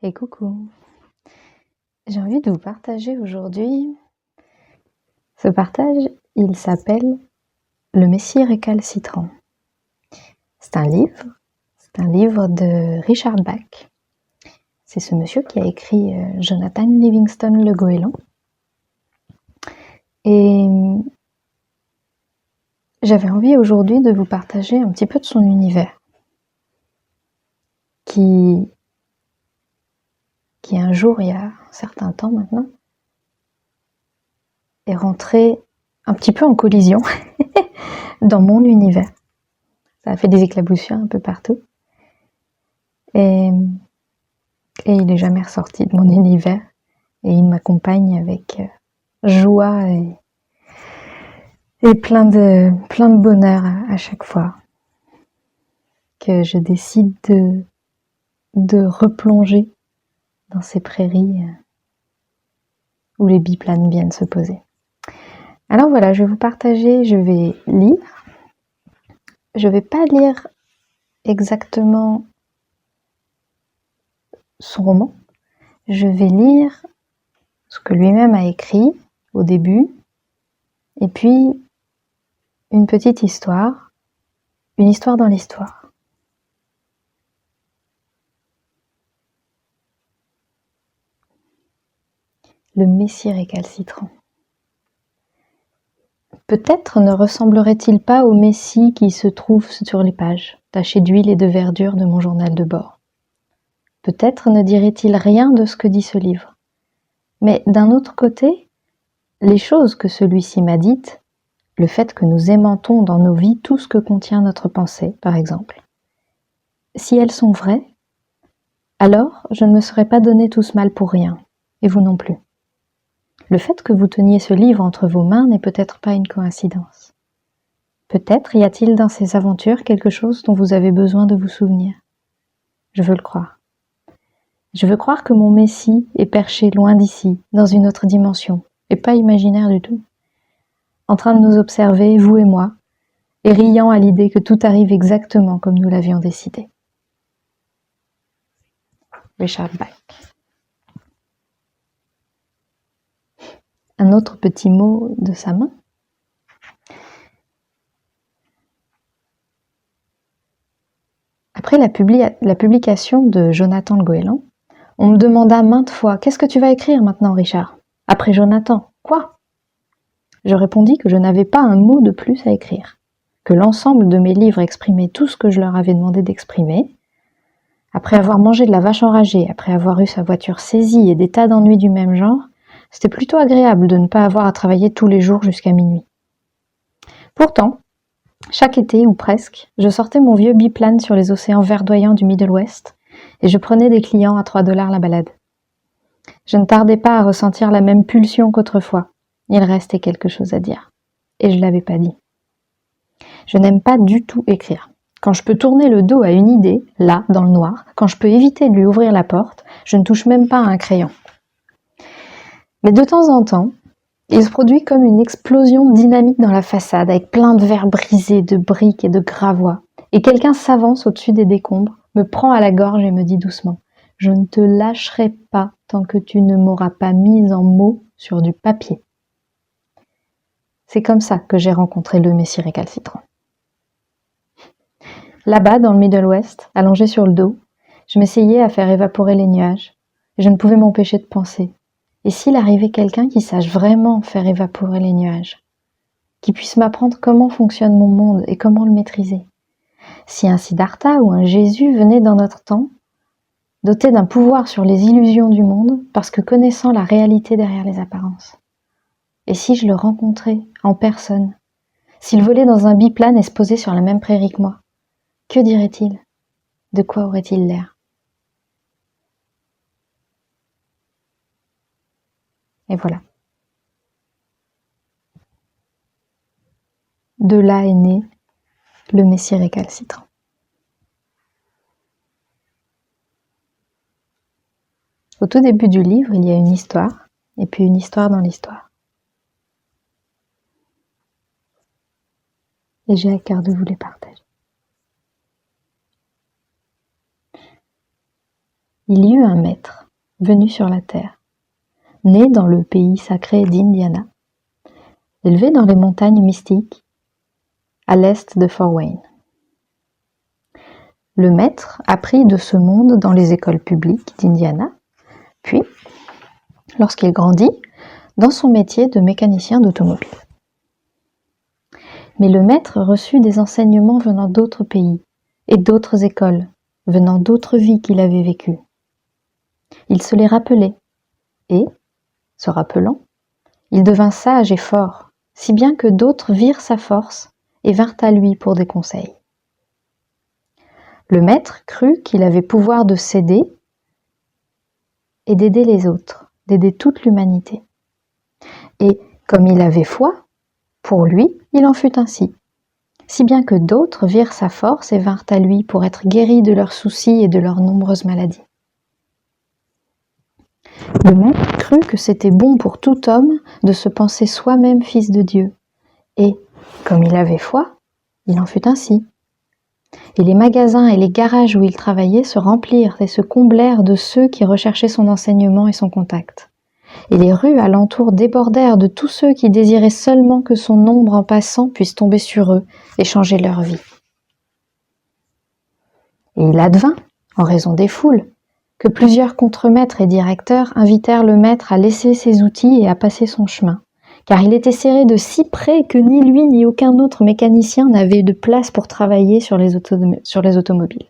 Et coucou, j'ai envie de vous partager aujourd'hui. Ce partage, il s'appelle Le Messie récalcitrant. C'est un livre de Richard Bach. C'est ce monsieur qui a écrit Jonathan Livingston Le Goéland. Et j'avais envie aujourd'hui de vous partager un petit peu de son univers, qui un jour, il y a un certain temps maintenant, est rentré un petit peu en collision dans mon univers. Ça a fait des éclaboussures un peu partout. Et il n'est jamais ressorti de mon univers. Et il m'accompagne avec joie et plein de bonheur à chaque fois que je décide de replonger dans ces prairies où les biplanes viennent se poser. Alors voilà, je vais vous partager, je vais lire. Je ne vais pas lire exactement son roman. Je vais lire ce que lui-même a écrit au début, et puis une petite histoire, une histoire dans l'histoire. Le Messie récalcitrant. Peut-être ne ressemblerait-il pas au Messie qui se trouve sur les pages, tachées d'huile et de verdure de mon journal de bord. Peut-être ne dirait-il rien de ce que dit ce livre. Mais d'un autre côté, les choses que celui-ci m'a dites, le fait que nous aimantons dans nos vies tout ce que contient notre pensée, par exemple, si elles sont vraies, alors je ne me serais pas donné tout ce mal pour rien, et vous non plus. Le fait que vous teniez ce livre entre vos mains n'est peut-être pas une coïncidence. Peut-être y a-t-il dans ces aventures quelque chose dont vous avez besoin de vous souvenir. Je veux le croire. Je veux croire que mon Messie est perché loin d'ici, dans une autre dimension, et pas imaginaire du tout, en train de nous observer, vous et moi, et riant à l'idée que tout arrive exactement comme nous l'avions décidé. Richard Bach. Un autre petit mot de sa main. Après la publication de Jonathan le Goéland, on me demanda maintes fois « Qu'est-ce que tu vas écrire maintenant, Richard ?» Après Jonathan, quoi ? Je répondis que je n'avais pas un mot de plus à écrire, que l'ensemble de mes livres exprimait tout ce que je leur avais demandé d'exprimer. Après avoir mangé de la vache enragée, après avoir eu sa voiture saisie et des tas d'ennuis du même genre, c'était plutôt agréable de ne pas avoir à travailler tous les jours jusqu'à minuit. Pourtant, chaque été, ou presque, je sortais mon vieux biplane sur les océans verdoyants du Middle West et je prenais des clients à 3 $ la balade. Je ne tardais pas à ressentir la même pulsion qu'autrefois. Il restait quelque chose à dire. Et je ne l'avais pas dit. Je n'aime pas du tout écrire. Quand je peux tourner le dos à une idée, là, dans le noir, quand je peux éviter de lui ouvrir la porte, je ne touche même pas à un crayon. Mais de temps en temps, il se produit comme une explosion de dynamite dans la façade, avec plein de verres brisés, de briques et de gravois. Et quelqu'un s'avance au-dessus des décombres, me prend à la gorge et me dit doucement « Je ne te lâcherai pas tant que tu ne m'auras pas mise en mots sur du papier. » C'est comme ça que j'ai rencontré le Messie récalcitrant. Là-bas, dans le Middle West, allongé sur le dos, je m'essayais à faire évaporer les nuages. Et je ne pouvais m'empêcher de penser. Et s'il arrivait quelqu'un qui sache vraiment faire évaporer les nuages, qui puisse m'apprendre comment fonctionne mon monde et comment le maîtriser. Si un Siddhartha ou un Jésus venait dans notre temps, doté d'un pouvoir sur les illusions du monde, parce que connaissant la réalité derrière les apparences. Et si je le rencontrais en personne, s'il volait dans un biplane et se posait sur la même prairie que moi, que dirait-il ? De quoi aurait-il l'air ? Et voilà. De là est né le Messie récalcitrant. Au tout début du livre, il y a une histoire, et puis une histoire dans l'histoire. Et j'ai à cœur de vous les partager. Il y eut un maître venu sur la terre, né dans le pays sacré d'Indiana, élevé dans les montagnes mystiques, à l'est de Fort Wayne. Le maître apprit de ce monde dans les écoles publiques d'Indiana, puis, lorsqu'il grandit, dans son métier de mécanicien d'automobile. Mais le maître reçut des enseignements venant d'autres pays et d'autres écoles, venant d'autres vies qu'il avait vécues. Il se les rappelait, et, se rappelant, il devint sage et fort, si bien que d'autres virent sa force et vinrent à lui pour des conseils. Le maître crut qu'il avait pouvoir de s'aider et d'aider les autres, d'aider toute l'humanité. Et, comme il avait foi, pour lui, il en fut ainsi, si bien que d'autres virent sa force et vinrent à lui pour être guéris de leurs soucis et de leurs nombreuses maladies. Le maître crut que c'était bon pour tout homme de se penser soi-même fils de Dieu, et, comme il avait foi, il en fut ainsi. Et les magasins et les garages où il travaillait se remplirent et se comblèrent de ceux qui recherchaient son enseignement et son contact. Et les rues alentour débordèrent de tous ceux qui désiraient seulement que son ombre en passant puisse tomber sur eux et changer leur vie. Et il advint, en raison des foules, que plusieurs contremaîtres et directeurs invitèrent le maître à laisser ses outils et à passer son chemin, car il était serré de si près que ni lui ni aucun autre mécanicien n'avait de place pour travailler sur les automobiles.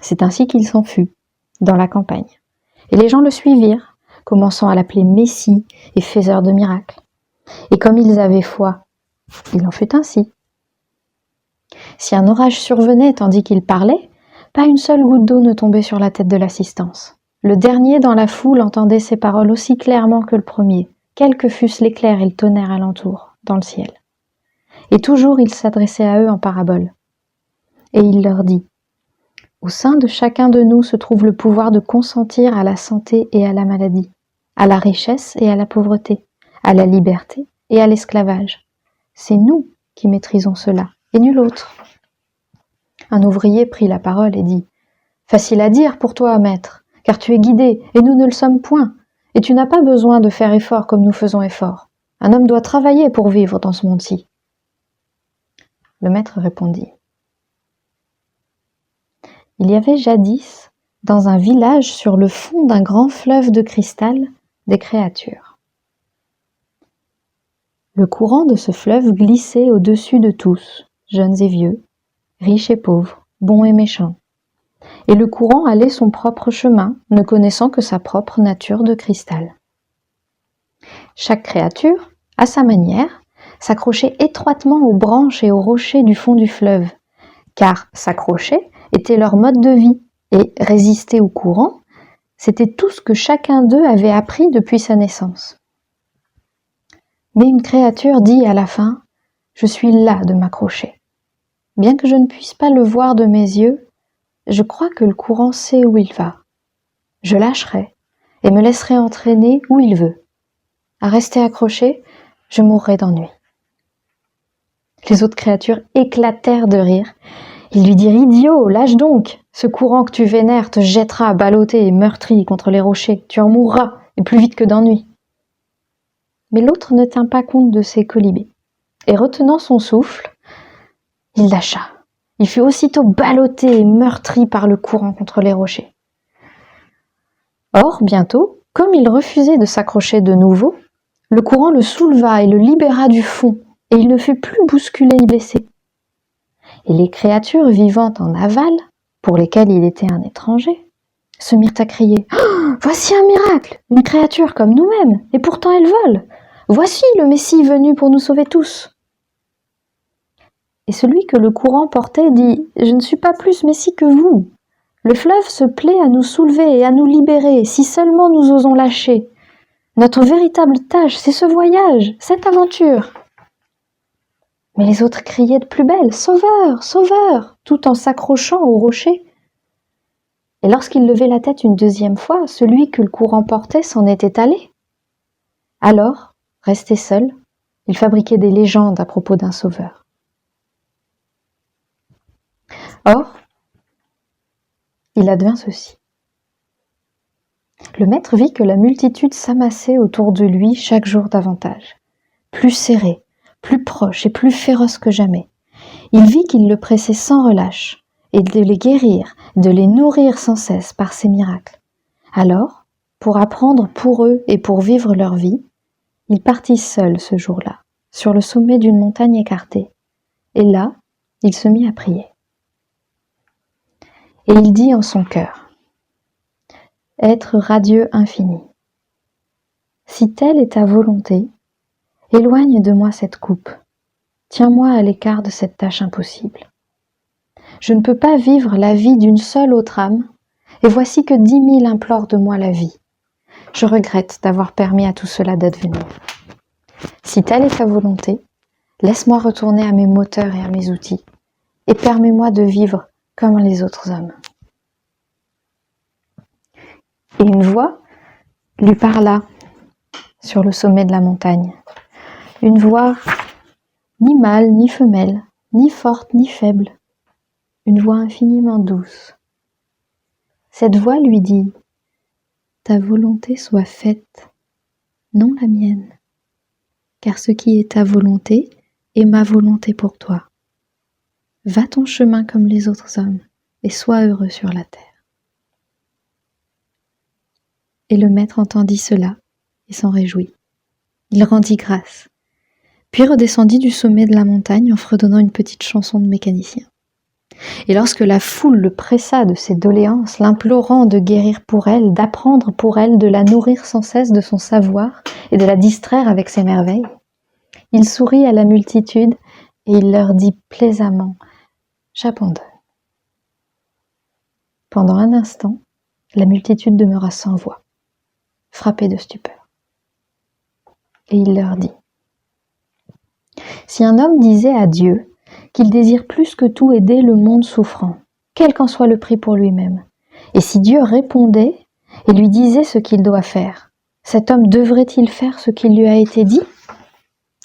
C'est ainsi qu'il s'en fut, dans la campagne, et les gens le suivirent, commençant à l'appeler Messie et faiseur de miracles. Et comme ils avaient foi, il en fut ainsi. Si un orage survenait tandis qu'il parlait, pas une seule goutte d'eau ne tombait sur la tête de l'assistance. Le dernier dans la foule entendait ses paroles aussi clairement que le premier, quels que fussent l'éclair et le tonnerre alentour, dans le ciel. Et toujours il s'adressait à eux en parabole. Et il leur dit, « Au sein de chacun de nous se trouve le pouvoir de consentir à la santé et à la maladie, à la richesse et à la pauvreté, à la liberté et à l'esclavage. C'est nous qui maîtrisons cela, et nul autre. » Un ouvrier prit la parole et dit, « Facile à dire pour toi, maître, car tu es guidé, et nous ne le sommes point, et tu n'as pas besoin de faire effort comme nous faisons effort. Un homme doit travailler pour vivre dans ce monde-ci. » Le maître répondit, « Il y avait jadis, dans un village sur le fond d'un grand fleuve de cristal, des créatures. Le courant de ce fleuve glissait au-dessus de tous, jeunes et vieux, riches et pauvres, bons et méchants. Et le courant allait son propre chemin, ne connaissant que sa propre nature de cristal. Chaque créature, à sa manière, s'accrochait étroitement aux branches et aux rochers du fond du fleuve, car s'accrocher était leur mode de vie, et résister au courant, c'était tout ce que chacun d'eux avait appris depuis sa naissance. Mais une créature dit à la fin, « Je suis las de m'accrocher. Bien que je ne puisse pas le voir de mes yeux, je crois que le courant sait où il va. Je lâcherai et me laisserai entraîner où il veut. À rester accroché, je mourrai d'ennui. » Les autres créatures éclatèrent de rire. Ils lui dirent, « Idiot, lâche donc! Ce courant que tu vénères te jettera ballotté et meurtri contre les rochers. Tu en mourras, et plus vite que d'ennui. » Mais l'autre ne tint pas compte de ses colibés. Et retenant son souffle, il lâcha. Il fut aussitôt ballotté et meurtri par le courant contre les rochers. Or, bientôt, comme il refusait de s'accrocher de nouveau, le courant le souleva et le libéra du fond, et il ne fut plus bousculé ni blessé. Et les créatures vivant en aval, pour lesquelles il était un étranger, se mirent à crier « Oh, voici un miracle! Une créature comme nous-mêmes, et pourtant elle vole! Voici le Messie venu pour nous sauver tous !» Et celui que le courant portait dit « Je ne suis pas plus Messie que vous. Le fleuve se plaît à nous soulever et à nous libérer, si seulement nous osons lâcher. Notre véritable tâche, c'est ce voyage, cette aventure. » Mais les autres criaient de plus belle « Sauveur, sauveur !» tout en s'accrochant au rocher. Et lorsqu'il levait la tête une deuxième fois, celui que le courant portait s'en était allé. Alors, resté seul, il fabriquait des légendes à propos d'un sauveur. Or, il advint ceci. Le maître vit que la multitude s'amassait autour de lui chaque jour davantage, plus serrée, plus proche et plus féroce que jamais. Il vit qu'il le pressait sans relâche, et de les guérir, de les nourrir sans cesse par ses miracles. Alors, pour apprendre pour eux et pour vivre leur vie, il partit seul ce jour-là, sur le sommet d'une montagne écartée. Et là, il se mit à prier. Et il dit en son cœur, « Être radieux infini, si telle est ta volonté, éloigne de moi cette coupe, tiens-moi à l'écart de cette tâche impossible. Je ne peux pas vivre la vie d'une seule autre âme, et voici que 10 000 implorent de moi la vie. Je regrette d'avoir permis à tout cela d'advenir. Si telle est ta volonté, laisse-moi retourner à mes moteurs et à mes outils, et permets-moi de vivre comme les autres hommes. » Et une voix lui parla sur le sommet de la montagne. Une voix ni mâle ni femelle, ni forte ni faible. Une voix infiniment douce. Cette voix lui dit « Ta volonté soit faite, non la mienne, car ce qui est ta volonté est ma volonté pour toi. Va ton chemin comme les autres hommes, et sois heureux sur la terre. » Et le maître entendit cela, et s'en réjouit. Il rendit grâce, puis redescendit du sommet de la montagne en fredonnant une petite chanson de mécanicien. Et lorsque la foule le pressa de ses doléances, l'implorant de guérir pour elle, d'apprendre pour elle, de la nourrir sans cesse de son savoir et de la distraire avec ses merveilles, il sourit à la multitude et il leur dit plaisamment « J'abandonne. » Pendant un instant, la multitude demeura sans voix, frappée de stupeur. Et il leur dit « Si un homme disait à Dieu qu'il désire plus que tout aider le monde souffrant, quel qu'en soit le prix pour lui-même, et si Dieu répondait et lui disait ce qu'il doit faire, cet homme devrait-il faire ce qui lui a été dit ? »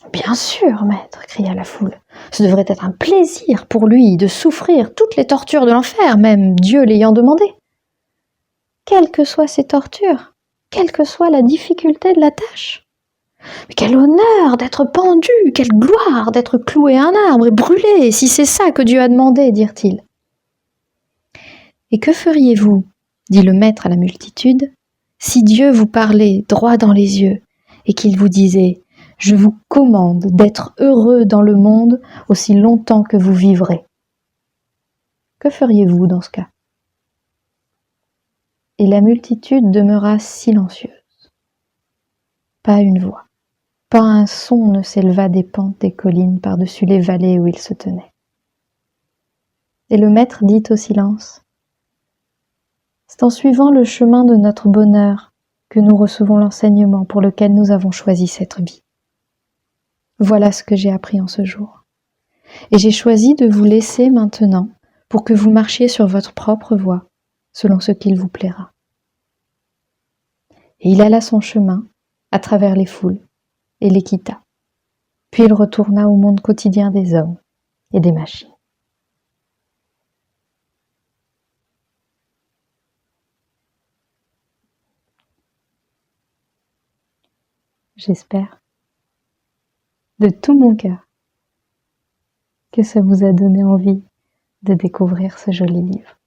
« Bien sûr, maître, cria la foule, ce devrait être un plaisir pour lui de souffrir toutes les tortures de l'enfer, même Dieu l'ayant demandé. Quelles que soient ces tortures, quelle que soit la difficulté de la tâche. Mais quel honneur d'être pendu, quelle gloire d'être cloué à un arbre et brûlé, si c'est ça que Dieu a demandé, dirent-ils. Et que feriez-vous, dit le maître à la multitude, si Dieu vous parlait droit dans les yeux et qu'il vous disait « Je vous commande d'être heureux dans le monde aussi longtemps que vous vivrez. » Que feriez-vous dans ce cas ? Et la multitude demeura silencieuse. Pas une voix, pas un son ne s'éleva des pentes des collines par-dessus les vallées où ils se tenaient. Et le maître dit au silence : « C'est en suivant le chemin de notre bonheur que nous recevons l'enseignement pour lequel nous avons choisi cette vie. Voilà ce que j'ai appris en ce jour. Et j'ai choisi de vous laisser maintenant pour que vous marchiez sur votre propre voie, selon ce qu'il vous plaira. » Et il alla son chemin, à travers les foules, et les quitta. Puis il retourna au monde quotidien des hommes et des machines. J'espère, de tout mon cœur, que ça vous a donné envie de découvrir ce joli livre.